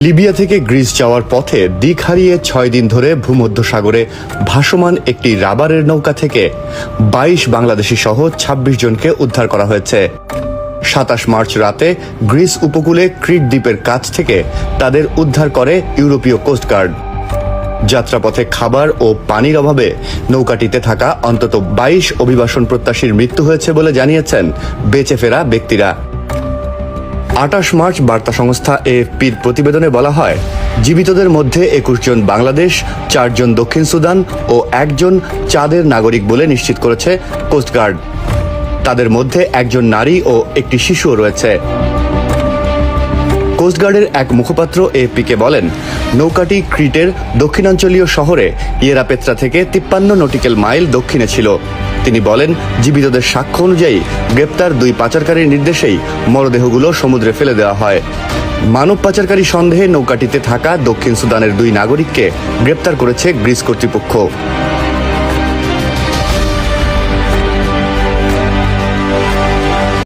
Libya থেকে Greece যাওয়ার পথে দিক হারিয়ে ৬ দিন ধরে ভূমধ্যসাগরে ভাসমান একটি রাবারের নৌকা থেকে ২২ বাংলাদেশি সহ ২৬ জনকে উদ্ধার করা হয়েছে। ২৭ মার্চ রাতে গ্রিস উপকূলে ক্রিট দ্বীপের কাছ থেকে তাদের উদ্ধার করে ইউরোপীয় কোস্টগার্ড। যাত্রাপথে খাবার ও পানির অভাবে নৌকাটিতে থাকা অন্তত ২২ অভিবাসন প্রত্যাশীর মৃত্যু হয়েছে বলে জানিয়েছেন বেঁচে ফেরা ব্যক্তিরা। ২৮ মার্চ বার্তা সংস্থা এএফপির প্রতিবেদনে বলা হয়, জীবিতদের মধ্যে ২১ জন বাংলাদেশ, ৪ জন দক্ষিণ সুদান ও ১ জন চাদের নাগরিক বলে নিশ্চিত করেছে কোস্টগার্ড। তাদের মধ্যে ১ জন নারী ও একটি শিশুও রয়েছে। কোস্টগার্ডের এক মুখপাত্র এএফপিকে বলেন, নৌকাটি ক্রিটের দক্ষিণাঞ্চলীয় শহরে ইয়েরাপেত্রা থেকে ৫৩ নটিক্যাল মাইল দক্ষিণে ছিল। তিনি বলেন, জীবিতদের সাক্ষ্য অনুযায়ী গ্রেপ্তার ২ পাচারকারীর নির্দেশেই মরদেহগুলো সমুদ্রে ফেলে দেওয়া হয়। মানব পাচারকারী সন্দেহে নৌকাটিতে থাকা দক্ষিণ সুদানের ২ নাগরিককে গ্রেপ্তার করেছে গ্রিস কর্তৃপক্ষ।